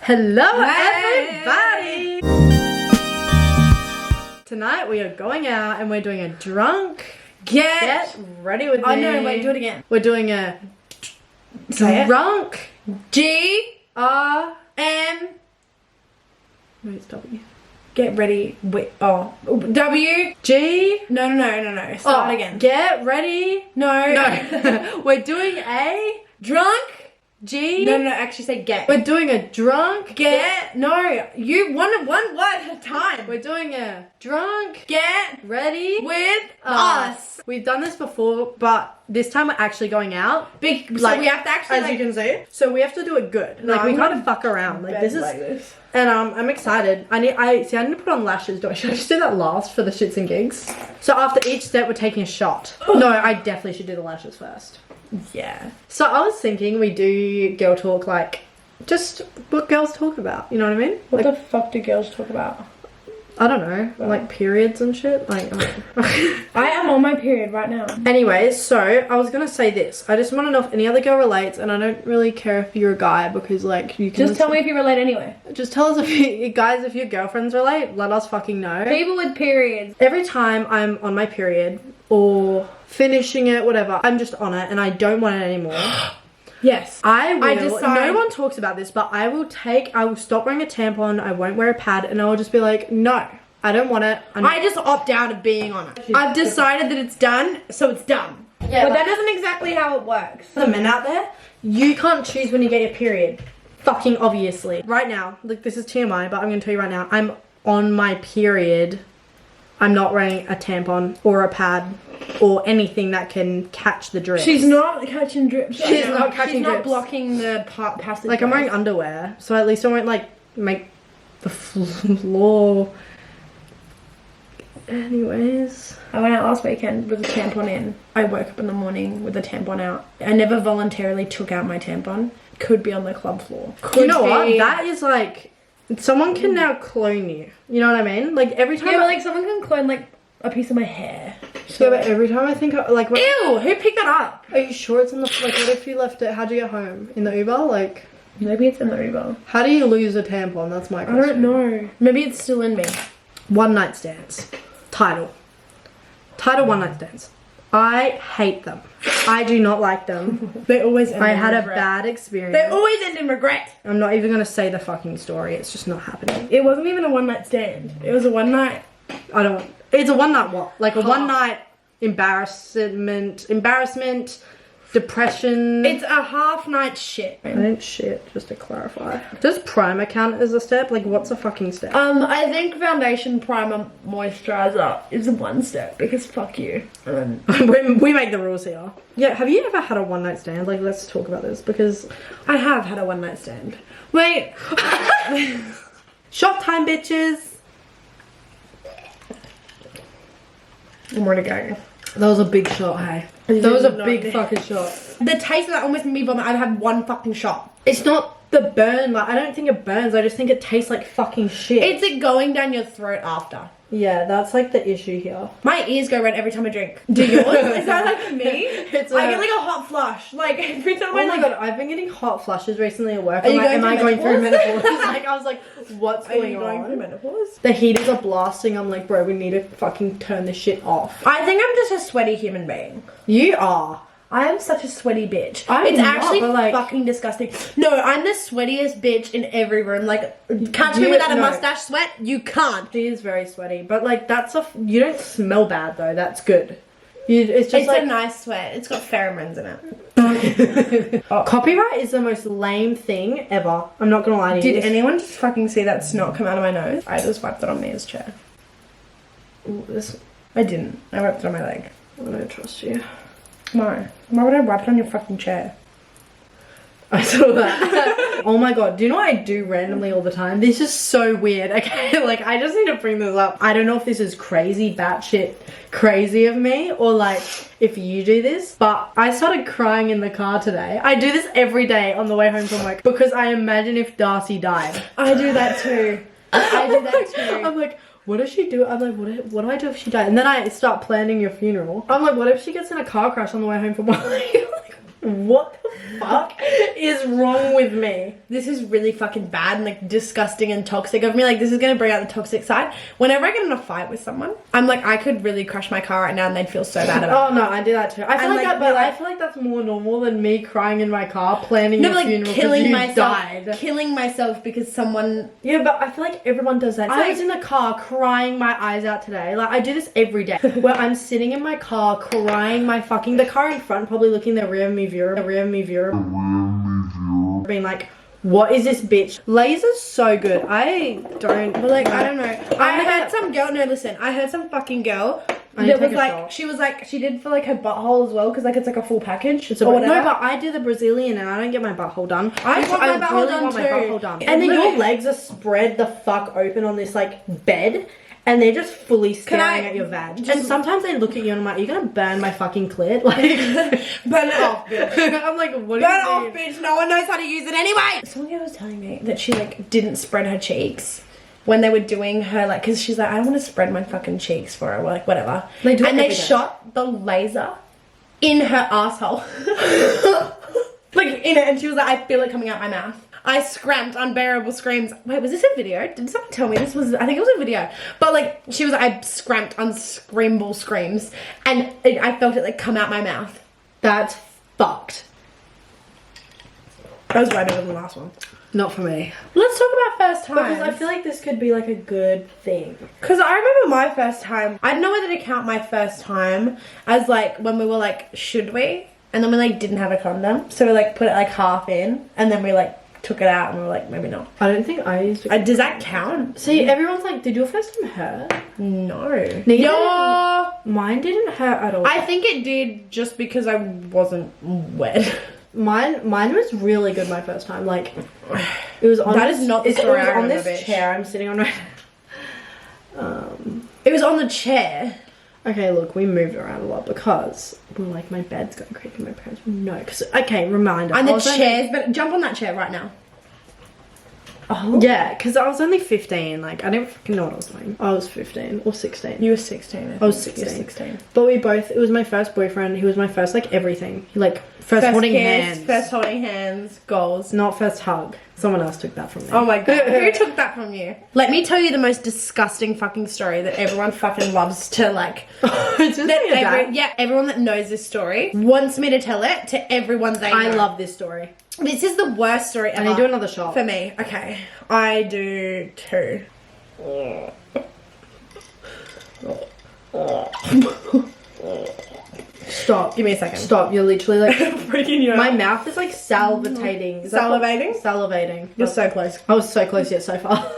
Hello everybody! Tonight we are going out and we're doing a drunk get ready with me. Oh no, wait, do it again. We're doing a drunk G-R-M. No, it's W. Get ready with W G. No. Start again. Get ready. No. We're doing a Drunk G. No, actually say get. We're doing a drunk No, you one word at a time. We're doing a drunk Get ready with us. We've done this before, but this time we're actually going out. So we have to actually, as you can see. So we have to do it good. No, Like we I'm can't fuck around. Like this is. like this. And I'm excited. I need to put on lashes. Should I just do that last for the shits and gigs? So after each step, we're taking a shot. No, I definitely should do the lashes first. Yeah. So I was thinking we do girl talk, like just what girls talk about. You know what I mean? What Like, the fuck do girls talk about? I don't know, like periods and shit. Like, I am on my period right now. Anyways, so I was gonna say this. I just want to know if any other girl relates, and I don't really care if you're a guy because, like, you can Just tell me if you relate anyway. Just tell us if you guys, if your girlfriends relate. Let us fucking know. People with periods. Every time I'm on my period or finishing it, whatever, I'm just on it and I don't want it anymore. Yes. I decide, no one talks about this, but I will stop wearing a tampon, I won't wear a pad, and I will just be like, no, I don't want it. I just opt out of being on it. I've decided that it's done, so it's done. Yeah, but that isn't exactly how it works. The men out there, you can't choose when you get your period. Fucking obviously. Right now, like, this is TMI, but I'm gonna tell you right now, I'm on my period. I'm not wearing a tampon or a pad or anything that can catch the drips. She's not catching drips. She's not catching drips. drips. Not blocking the passage. Like, I'm wearing underwear, so at least I won't, like, make the floor. Anyways. I went out last weekend with a tampon in. I woke up in the morning with a tampon out. I never voluntarily took out my tampon. Could be on the club floor. You know what? That is, like, someone can now clone you. You know what I mean? Like, every time. Yeah, but, like, someone can clone, like, a piece of my hair. So, yeah, but every time I think, like, what, ew, who picked that up? Are you sure it's in the, like, what if you left it, how'd you get home? In the Uber? Like, maybe it's in the Uber. how do you lose a tampon? That's my question. I don't know. Maybe it's still in me. One night stands. Title one night stands. I hate them. I do not like them. They always end I in had regret. a bad experience. They always end in regret. I'm not even gonna say the fucking story. It's just not happening. It wasn't even a one night stand. It was a one night. I don't want. It's a one night what? Like a Half. one night embarrassment, depression. It's a half night shit. I didn't shit, just to clarify. Does primer count as a step? Like, what's a fucking step? I think foundation, primer, moisturizer is one step because fuck you. we make the rules here. Yeah, have you ever had a one night stand? Like, let's talk about this because I have had a one night stand. Wait. shot time, bitches. More to go. That was a big shot, hey. That was a big fucking shot. The taste of that almost made me vomit. I've had one fucking shot. It's not the burn, like, I don't think it burns, I just think it tastes like fucking shit. It's it going down your throat after. Yeah, that's like the issue here. My ears go red every time I drink. Do yours? Is that like me? I get like a hot flush. Like every time Oh my god, I've been getting hot flushes recently at work. Are you am I going through menopause? menopause? Like, I was like, what's Are going you on? going through menopause? The heaters are blasting. I'm like, bro, we need to fucking turn this shit off. I think I'm just a sweaty human being. You are. I am such a sweaty bitch. I'm it's not, actually but, like, fucking disgusting. No, I'm the sweatiest bitch in every room. Like, catch me without a mustache sweat? You can't. She is very sweaty, but like that's you don't smell bad though. That's good. It's just like a nice sweat. It's got pheromones in it. Copyright is the most lame thing ever. I'm not gonna lie to you. Did anyone just fucking see that snot come out of my nose? I just wiped it on Mia's chair. I didn't. I wiped it on my leg. I don't trust you. No. Why would I wipe it on your fucking chair? I saw that. Oh my god, do you know what I do randomly all the time? This is so weird, okay? Like, I just need to bring this up. I don't know if this is crazy, batshit crazy of me, or like, if you do this, but I started crying in the car today. I do this every day on the way home from work, because I imagine if Darcy died. I do that too. I do that too. I'm like, what if she do? I'm like, what do I do if she died? And then I start planning your funeral. I'm like, what if she gets in a car crash on the way home from work? What the fuck is wrong with me? This is really fucking bad and like disgusting and toxic of me. Like this is gonna bring out the toxic side. Whenever I get in a fight with someone, I'm like, I could really crush my car right now and they'd feel so bad about it. Oh no, I do that too. I feel like that, but I feel like that's more normal than me crying in my car planning your funeral because you died. Killing myself because someone. Yeah, but I feel like everyone does that. I like, was in the car crying my eyes out today. Like I do this every day, where I'm sitting in my car crying the car in front, probably looking the rear mirror, being like, what is this bitch? Laser's so good. I don't know. I heard some girl, no listen, I heard some fucking girl that was like, she did for like her butthole as well, because like it's like a full package or whatever. No, but I do the Brazilian and I don't get my butthole done. I want my butthole done. And then your legs are spread the fuck open on this like bed. And they're just fully staring at your vag. And sometimes they look at you and I'm like, are you gonna burn my fucking clit? Like, burn it off, bitch. I'm like, what are you doing? Burn it off, bitch. No one knows how to use it anyway. Some girl was telling me that she like didn't spread her cheeks when they were doing her like, because she's like, I don't want to spread my fucking cheeks for her, like whatever. They shot the laser in her asshole, like in it, and she was like, I feel it coming out my mouth. I screamed unbearable screams. Wait, was this a video? Did someone tell me this was? I think it was a video. But like, she was like, I screamed unscreamable screams, and I felt it like come out my mouth. That's fucked. That was way better than the last one. Not for me. Let's talk about first times. Because I feel like this could be like a good thing. Because I remember my first time. I don't know whether to count my first time as like when we were like, should we? And then we like didn't have a condom, so we like put it like half in, and then we like took it out and we were like, maybe not. I don't think I used it. Does that count? See, everyone's like, did your first time hurt? No. Mine didn't hurt at all. I think it did just because I wasn't wet. Mine was really good my first time. Like, it was on that this, is not the story it was I on remember, this bitch. chair I'm sitting on right It was on the chair. Okay, look, we moved around a lot because we were like, my bed's going creaky. My parents were no, because okay, reminder. And the chairs, but jump on that chair right now. Oh yeah, because I was only 15. Like I didn't fucking know what I was doing. I was 15 or 16. You were 16. I was 16. But we both. It was my first boyfriend. He was my first like everything. Like first holding kiss, hands. First holding hands. Goals. Not first hug. Someone else took that from me. Oh my god. Who took that from you? Let me tell you the most disgusting fucking story that everyone fucking loves to like. Everyone that knows this story wants me to tell it to everyone they know. I love this story. This is the worst story ever. And I do another shot. For me. Okay. I do too. Stop. Give me a second. Stop. You're literally like freaking you. My mouth is like salivating. Salivating? Salivating. You're so close. I was so close yet so far.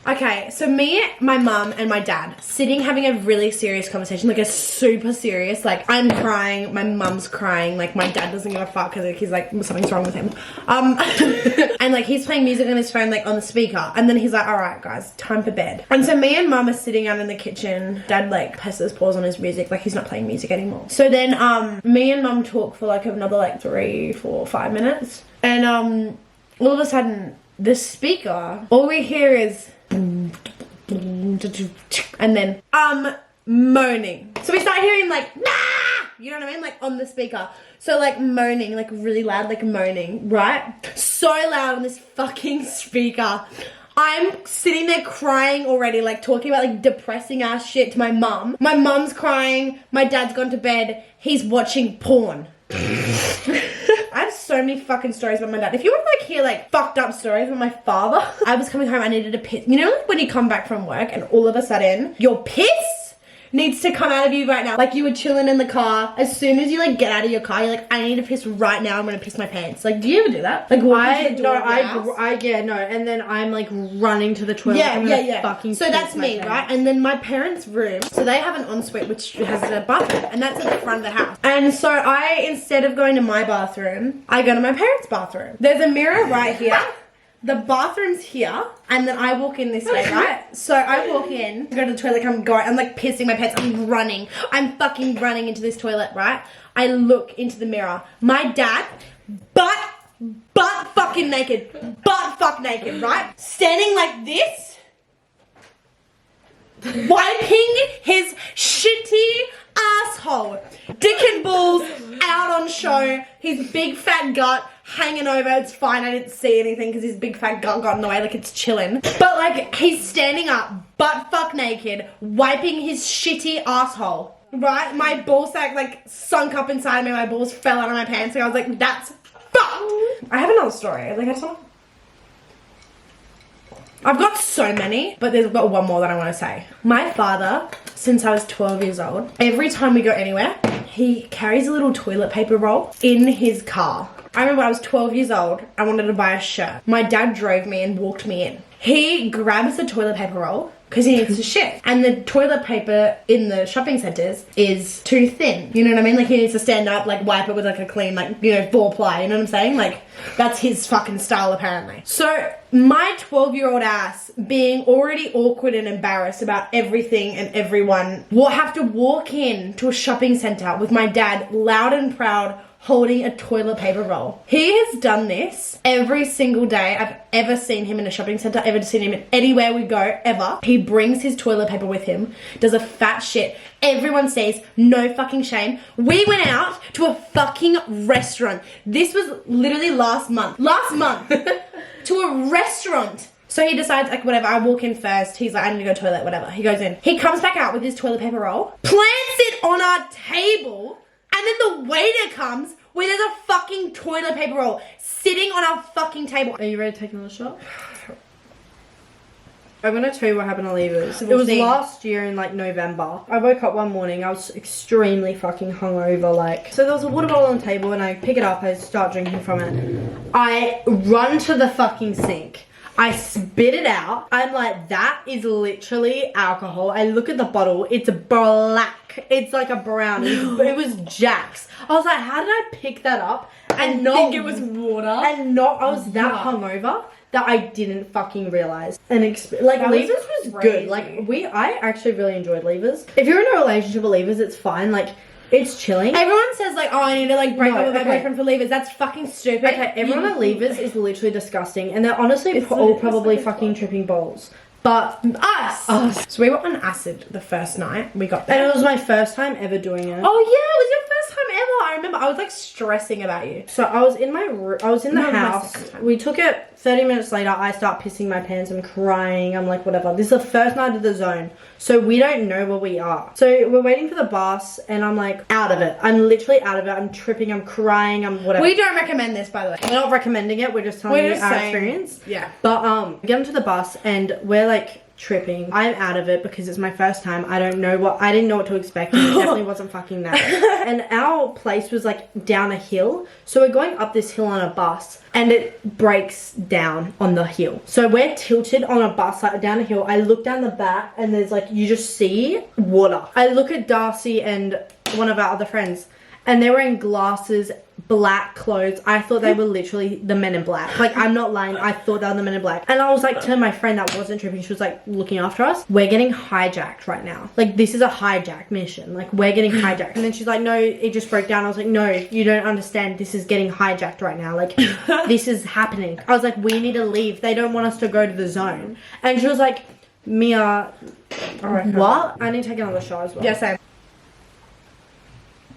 Okay, so me, my mum, and my dad sitting having a really serious conversation, like a super serious, like I'm crying, my mum's crying, like my dad doesn't give a fuck because he's like, something's wrong with him. And like he's playing music on his phone, like on the speaker, and then he's like, all right guys, time for bed. And so me and mum are sitting out in the kitchen, dad like presses pause on his music, like he's not playing music anymore. So then me and mum talk for like another like 3, 4, 5 minutes, and all of a sudden the speaker, all we hear is and then moaning. So we start hearing like nah, you know what I mean, like on the speaker. So like moaning, like really loud, like moaning, right? So loud on this fucking speaker. I'm sitting there crying already, like talking about like depressing ass shit to my mum. My mum's crying, my dad's gone to bed, he's watching porn. I have so many fucking stories about my dad. If you want to like hear like fucked up stories about my father, I was coming home, I needed a piss. You know like when you come back from work and all of a sudden your piss needs to come out of you right now. Like you were chilling in the car. As soon as you like get out of your car, you're like, I need to piss right now. I'm gonna piss my pants. Like, do you ever do that? Like, and then I'm like running to the toilet. Yeah. Fucking so that's me, pants. Right? And then my parents' room. So they have an ensuite which has a bathroom, and that's at the front of the house. And so I, instead of going to my bathroom, I go to my parents' bathroom. There's a mirror right here. The bathroom's here, and then I walk in this way, right? So I walk in, go to the toilet, I'm like pissing my pants, I'm fucking running into this toilet, right? I look into the mirror, my dad, butt fucking naked, right? Standing like this, wiping his shitty asshole. Dick and balls out on show. His big fat gut hanging over. It's fine, I didn't see anything because his big fat gut got in the way, like it's chilling. But like, he's standing up, butt fuck naked, wiping his shitty asshole. Right? My ball sack like sunk up inside me. My balls fell out of my pants. So I was like, that's fucked. I have another story. Like, I've got so many, but I've got one more that I want to say. My father, since I was 12 years old, every time we go anywhere, he carries a little toilet paper roll in his car. I remember I was 12 years old, I wanted to buy a shirt. My dad drove me and walked me in. He grabs the toilet paper roll because he needs to shit. And the toilet paper in the shopping centres is too thin. You know what I mean? Like, he needs to stand up, like, wipe it with, like, a clean, like, you know, 4-ply. You know what I'm saying? Like, that's his fucking style, apparently. So, my 12-year-old ass, being already awkward and embarrassed about everything and everyone, will have to walk in to a shopping centre with my dad, loud and proud, holding a toilet paper roll. He has done this every single day I've ever seen him in a shopping centre, ever seen him in anywhere we go, ever. He brings his toilet paper with him, does a fat shit. Everyone sees, no fucking shame. We went out to a fucking restaurant. This was literally last month. To a restaurant. So he decides, like, whatever, I walk in first. He's like, I need to go to the toilet, whatever. He goes in. He comes back out with his toilet paper roll, plants it on our table, and then the waiter comes where there's a fucking toilet paper roll sitting on our fucking table. Are you ready to take another shot? I'm gonna tell you what happened to Levers. It We'll was see. last year in like November. I woke up one morning, I was extremely fucking hungover, like. So there was a water bottle on the table and I pick it up, I start drinking from it. I run to the fucking sink. I spit it out. I'm like, that is literally alcohol. I look at the bottle, it's black. It's like a brown. It was Jack's. I was like, how did I pick that up and not think it was water? And not, I was that hungover that I didn't fucking realize. And like, That was Levers was crazy. good. Like, I actually really enjoyed Levers. If you're in a relationship with Levers, it's fine. Like, it's chilling. Everyone says, like, oh, I need to, like, break No, up with my okay. boyfriend for levers. That's fucking stupid. Okay, everyone at Levers is literally disgusting, and they're honestly all probably fucking tripping balls. But Us. So we were on acid the first night we got there. and it was my first time ever doing it. Oh yeah, it was your first time ever. I remember I was like stressing about you. So I was in the No, my house. second time. We took it 30 minutes later. I start pissing my pants. I'm crying. I'm like, whatever. This is the first night of the zone. So we don't know where we are. So we're waiting for the bus and I'm like out of it. I'm literally out of it. I'm tripping. I'm crying. I'm whatever. We don't recommend this, by the way. We're not recommending it. We're just telling you just our saying- experience. Yeah. But we get onto the bus and we're like tripping. I'm out of it because it's my first time. I didn't know what to expect. And it definitely wasn't fucking that. And our place was like down a hill. So we're going up this hill on a bus and it breaks down on the hill. So we're tilted on a bus like down a hill. I look down the back and there's like, you just see water. I look at Darcy and one of our other friends and they're wearing glasses, black clothes. I thought they were literally the Men in Black. Like, I'm not lying. I thought they were the Men in Black. And I was like telling my friend that wasn't tripping. She was like looking after us. We're getting hijacked right now. Like, this is a hijack mission. Like, we're getting hijacked. And then she's like, no, it just broke down. I was like, no, you don't understand. This is getting hijacked right now. Like, this is happening. I was like, we need to leave. They don't want us to go to the zone. And she was like, Mia, what? I need to take another shot as well. Yeah, same.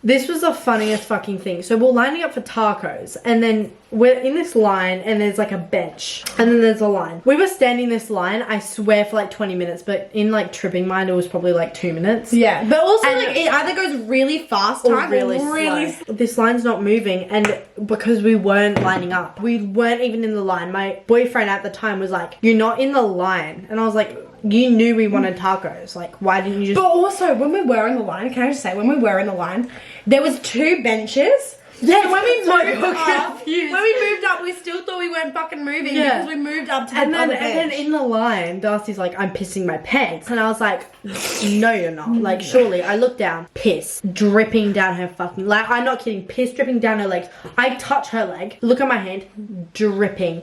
This was the funniest fucking thing. So we're lining up for tacos and then we're in this line and there's like a bench and then there's a line. We were standing this line, I swear, for like 20 minutes, but in like tripping mind it was probably like 2 minutes. Yeah, but also And- like it either goes really fast Or time really or slow. This line's not moving and because we weren't lining up, we weren't even in the line. My boyfriend at the time was like, you're not in the line. And I was like, you knew we wanted tacos. Like, why didn't you just... But also, when we were in the line, can I just say, when we were in the line, there was 2 benches. Yeah, So when we so moved up, confused. when we moved up, we still thought we weren't fucking moving Yeah. because we moved up to the And then, other and then bench. in the line, Darcy's like, I'm pissing my pants. And I was like, no, you're not. Like, surely. I look down, piss dripping down her fucking... Like, I'm not kidding. Piss dripping down her legs. I touch her leg, look at my hand, dripping.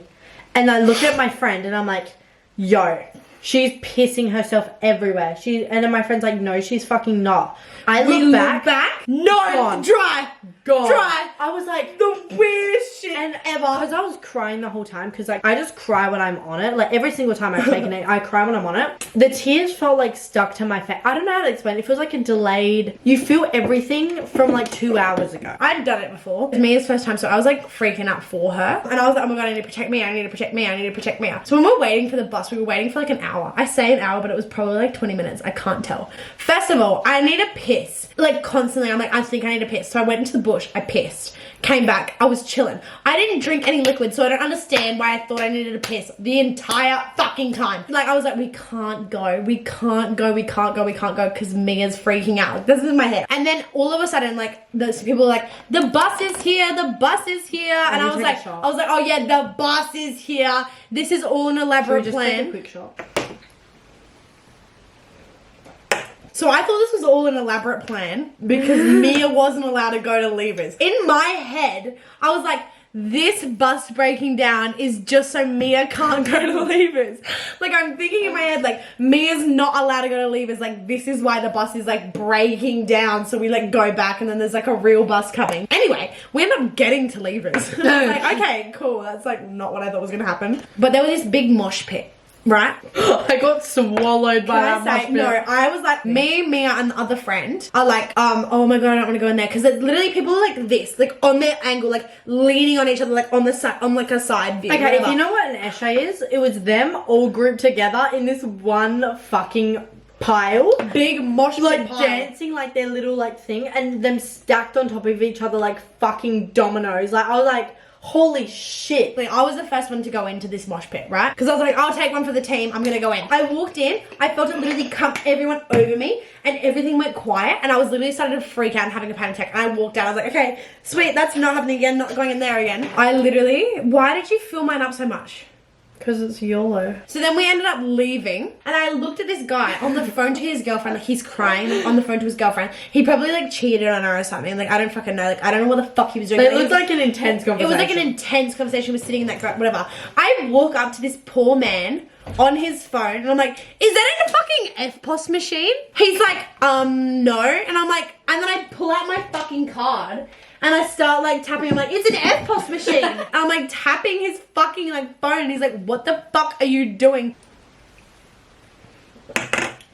And I look at my friend and I'm like, yo, She's pissing herself everywhere. And then my friend's like, no, she's fucking not. I look back. No, gone. dry. Dry. I was like, the weirdest shit and ever. Because I was crying the whole time. Because like, I just cry when I'm on it. Like every single time I've taken it, I cry when I'm on it. The tears felt like stuck to my face. I don't know how to explain it. It feels like a delayed. You feel everything from like 2 hours ago. I'd done it before. It was Mia's first time, so I was like freaking out for her. And I was like, oh my god, I need to protect Mia. I need to protect Mia. I need to protect Mia. So when we were waiting for the bus, we were waiting for like an hour. I say an hour, but it was probably like 20 minutes. I can't tell. First of all, I need to piss. Like constantly, I'm like, I think I need to piss. So I went into the bush. I pissed. Came back. I was chilling. I didn't drink any liquid, so I don't understand why I thought I needed to piss the entire fucking time. Like, I was like, we can't go. We can't go. We can't go. We can't go because Mia's freaking out. This is in my head. And then all of a sudden, like, those people were like, the bus is here. The bus is here. And I was like, oh yeah, the bus is here. This is all an elaborate plan. Take a quick shot. So I thought this was all an elaborate plan because Mia wasn't allowed to go to Levers. In my head, I was like, this bus breaking down is just so Mia can't go to Levers. Like, I'm thinking in my head, like, Mia's not allowed to go to Levers. Like, this is why the bus is, like, breaking down. So we, like, go back and then there's, like, a real bus coming. Anyway, we end up getting to Levers. I was like, okay, cool. That's, like, not what I thought was going to happen. But there was this big mosh pit. Right? I got swallowed by that mosh pit. No, I was like, me, Mia, and the other friend are like, oh my god, I don't want to go in there. Because it's literally people like this, like on their angle, like leaning on each other, like on the side, on like a side view. Okay, whatever. if you know what an esche is, it was them all grouped together in this one fucking pile. Big mosh pit like pile. Dancing like their little like thing and them stacked on top of each other like fucking dominoes. Like I was like, holy shit. Like, I was the first one to go into this mosh pit, right? Because I was like, I'll take one for the team. I'm going to go in. I walked in. I felt it literally come everyone over me and everything went quiet. And I was literally starting to freak out and having a panic attack. And I walked out. I was like, okay, sweet. That's not happening again. Not going in there again. I literally, why did you fill mine up so much? Because it's YOLO. So then we ended up leaving and I looked at this guy on the phone to his girlfriend, like he's crying like, on the phone to his girlfriend. He probably like cheated on her or something. Like I don't fucking know. Like I don't know what the fuck he was doing. But it looked like an intense conversation. It was like an intense conversation. He was sitting in that whatever. I walk up to this poor man on his phone and I'm like, is that in a fucking FPOS machine? He's like, no. And I'm like, and then I pull out my fucking card and I start like tapping. I'm like, it's an FPOS machine. And I'm like tapping his fucking like phone and he's like, what the fuck are you doing?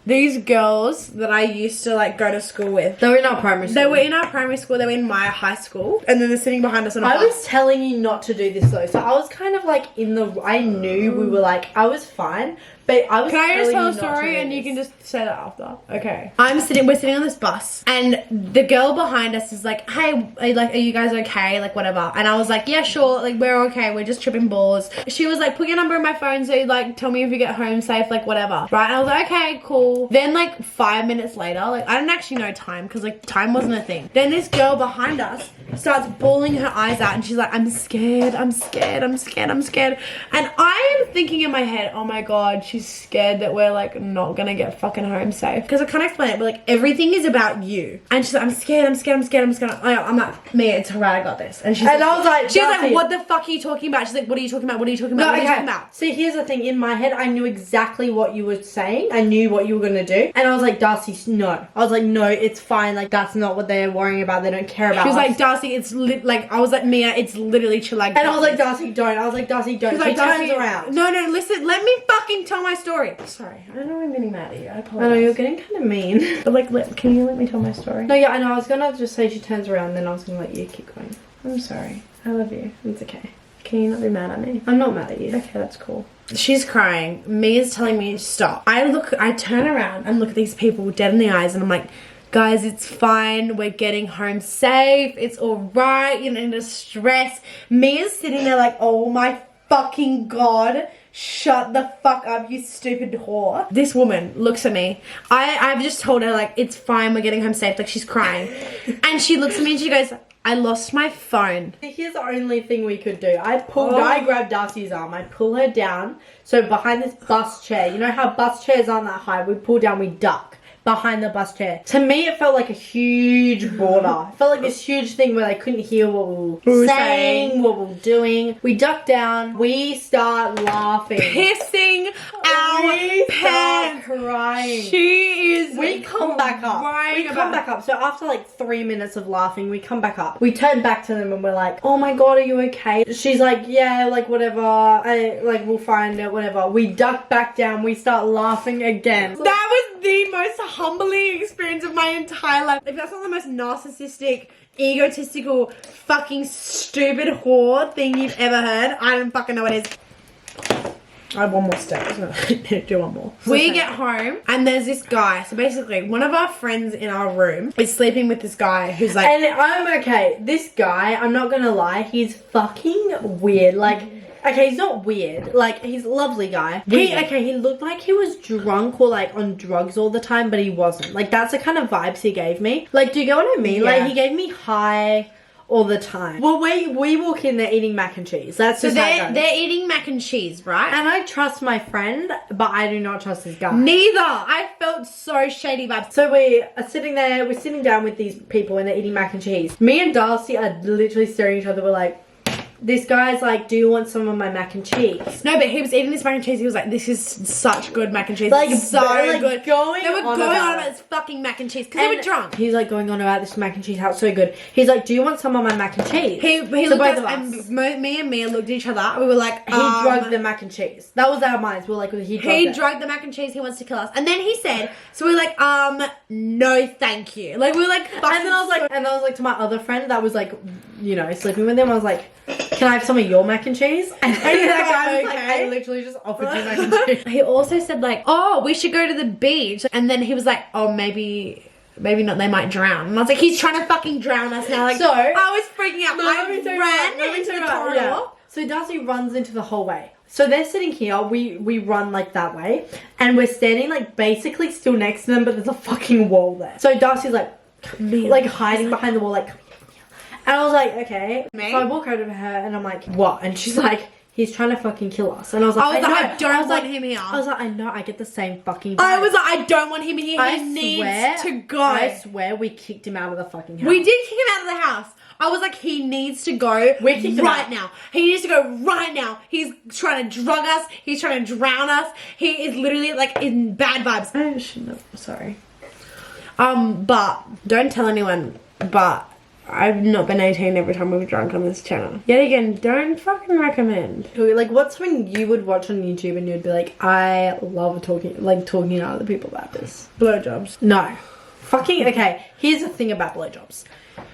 These girls that I used to like go to school with. They were in our primary school. They were in our primary school. They were in my high school. And then they're sitting behind us on a bus. I was telling you not to do this though. So I was kind of like I knew we were like, I was fine. But I was Can I just tell a you not to story do and you this. can just say that after? Okay. We're sitting on this bus and the girl behind us is like, hey, are you guys okay? Like whatever. And I was like, yeah, sure. Like we're okay. We're just tripping balls. She was like, put your number in my phone so like tell me if you get home safe, like whatever. Right? And I was like, okay, cool. Then like 5 minutes later, like I didn't actually know time because like time wasn't a thing. Then this girl behind us starts bawling her eyes out and she's like, I'm scared. I'm scared. I'm scared. I'm scared. And I am thinking in my head, oh my God, she's scared that we're like not gonna get fucking home safe. Because I can't explain it, but like everything is about you. And she's like, I'm scared, I'm scared, I'm scared, I'm scared. I'm like, Mia, it's alright, I got this. And she's and I was like, she's like, what the fuck are you talking about? She's like, what are you talking about? What are you talking about? What are you talking about? See, here's the thing. In my head, I knew exactly what you were saying. I knew what you were gonna do. And I was like, Darcy, no. I was like, no, it's fine. Like, that's not what they're worrying about. They don't care about She was us. like, Darcy, it's like, I was like, Mia, it's literally chill. Like, and I was like, Darcy, don't. I was like, Darcy, don't. She like, turns around. No, listen, let me fucking tell my story. Sorry, I don't know I'm getting mad at you. I apologize. I know, you're getting kind of mean. But like, can you let me tell my story? No, yeah, I know. I was gonna just say she turns around, then I was gonna let you keep going. I'm sorry. I love you. It's okay. Can you not be mad at me? I'm not mad at you. Okay, that's cool. She's crying. Mia's telling me stop. I turn around and look at these people dead in the eyes and I'm like, guys, it's fine. We're getting home safe. It's alright. You're not in distress. Mia's sitting there like, oh my fucking God. Shut the fuck up, you stupid whore. This woman looks at me. I've just told her like, it's fine. We're getting home safe. Like she's crying. And she looks at me and she goes, I lost my phone. Here's the only thing we could do. I grabbed Darcy's arm. I pull her down. So behind this bus chair, you know how bus chairs aren't that high? We pull down, we duck behind the bus chair. To me, it felt like a huge border. It felt like this huge thing where they couldn't hear what we were saying, what we were doing. We duck down. We start laughing. Pissing our we start pants. crying. She is. We come back up. We come back up. So after like 3 minutes of laughing, we come back up. We turn back to them and we're like, oh my god, are you okay? She's like, yeah, like whatever. We'll find it, whatever. We duck back down. We start laughing again. That was the most humbling experience of my entire life. If that's not the most narcissistic, egotistical, fucking stupid whore thing you've ever heard, I don't fucking know what it is. I have one more step. No, do one more. We get home and there's this guy. So basically, one of our friends in our room is sleeping with this guy who's like. And I'm okay. This guy, I'm not gonna lie, he's fucking weird. Like, okay, he's not weird. Like, he's a lovely guy. He looked like he was drunk or like on drugs all the time, but he wasn't. Like, that's the kind of vibes he gave me. Like, do you get what I mean? Yeah. Like, he gave me high all the time. Well, we walk in, they're eating mac and cheese. That's So just how it goes. they're eating mac and cheese, right? And I trust my friend, but I do not trust this guy. Neither. I felt so shady vibes. So we are sitting there, we're sitting down with these people and they're eating mac and cheese. Me and Darcy are literally staring at each other. We're like, this guy's like, do you want some of my mac and cheese? No, but he was eating this mac and cheese. He was like, this is such good mac and cheese. Like, It's so like good. They were Going on about this fucking mac and cheese because they were drunk. He's like going on about this mac and cheese, how it's so good. He's like, do you want some of my mac and cheese? He So looked both at of us us. and me and Mia looked at each other. We were like, He drugged the mac and cheese. That was our minds. We were like, he drugged the mac and cheese. He wants to kill us. And then he said, so we were like, no, thank you. Like we were like, And then I was like to my other friend that was like, you know, sleeping with him. I was like, can I have some of your mac and cheese? And that guy was like, I literally just offered you mac and cheese. He also said like, oh, we should go to the beach. And then he was like, oh, maybe not, they might drown. And I was like, he's trying to fucking drown us now. Like, So I was freaking out. Let me tell you. Yeah. So Darcy runs into the hallway. So they're sitting here, we run like that way, and we're standing like basically still next to them, but there's a fucking wall there. So Darcy's like hiding behind the wall, like, and I was like, okay. Me? So I walk over to her and I'm like, what? And she's like, he's trying to fucking kill us. And I was like, I don't want him here. I was like, I know, I get the same fucking vibe. I was like, I don't want him here. He needs to go. I swear we kicked him out of the fucking house. We did kick him out of the house. I was like, he needs to go right now. He needs to go right now. He's trying to drug us. He's trying to drown us. He is literally like in bad vibes. I shouldn't have. Sorry. But don't tell anyone. But I've not been 18 every time we've drunk on this channel. Yet again, don't fucking recommend. Like, what's when you would watch on YouTube and you'd be like, I love talking to other people about this? Blowjobs. No. Fucking, okay, here's the thing about blowjobs.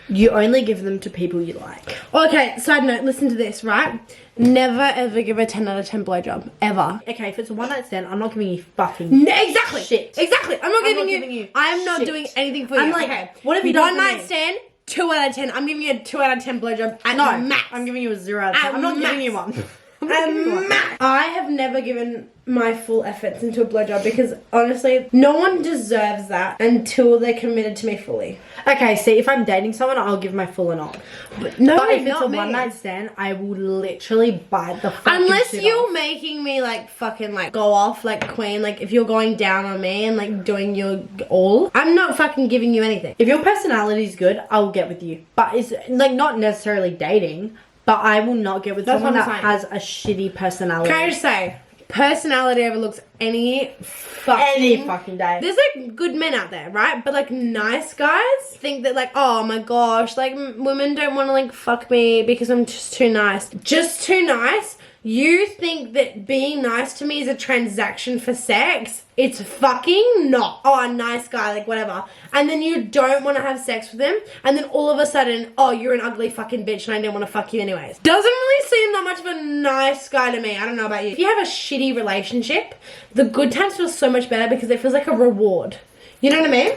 You only give them to people you like. Okay, side note, listen to this, right? Never ever give a 10 out of 10 blowjob. Ever. Okay, if it's a one night stand, I'm not giving you fucking exactly. shit. Exactly. I'm not giving you. I'm not shit. doing anything for you. I'm like, okay. what have you done One for night me? stand, 2 out of 10. I'm giving you a 2 out of 10 blowjob at No, max. I'm giving you a 0 out of 10. I'm not giving you one. Max. I have never given my full efforts into a blowjob because honestly, no one deserves that until they're committed to me fully. Okay, see, if I'm dating someone, I'll give my full and all. But if it's a one night stand, I will literally bite the fucking unless shit you're off. making me like fucking like go off like queen, like if you're going down on me and like doing your all, I'm not fucking giving you anything. If your personality's good, I'll get with you. But it's like not necessarily dating, but I will not get with someone that has a shitty personality. Can I just say, personality overlooks any fucking day. There's like good men out there, right? But like nice guys think that like, oh my gosh, like women don't want to like fuck me because I'm just too nice. Just too nice? You think that being nice to me is a transaction for sex? It's fucking not. Oh, a nice guy, like whatever. And then you don't want to have sex with him. And then all of a sudden, oh, you're an ugly fucking bitch and I didn't want to fuck you anyways. Doesn't really seem that much of a nice guy to me. I don't know about you. If you have a shitty relationship, the good times feel so much better because it feels like a reward. You know what I mean?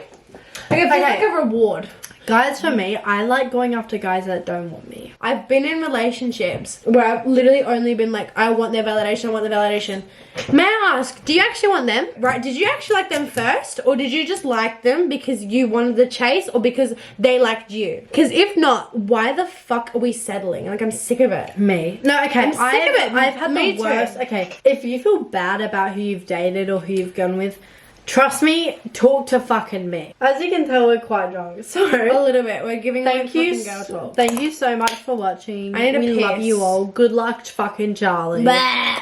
Like it feels like a reward. Guys, for me, I like going after guys that don't want me. I've been in relationships where I've literally only been like, I want their validation, I want their validation. May I ask, do you actually want them? Right, did you actually like them first? Or did you just like them because you wanted the chase or because they liked you? Because if not, why the fuck are we settling? Like, I'm sick of it. Me. No, okay. I'm sick of it. I've had Me the too. worst. Okay, if you feel bad about who you've dated or who you've gone with, trust me, talk to fucking me. As you can tell, we're quite drunk. So A little bit. We're giving thank you, girl talk. thank you so much for watching. I need a We love piss. you all. Good luck, fucking Charlie. Blah.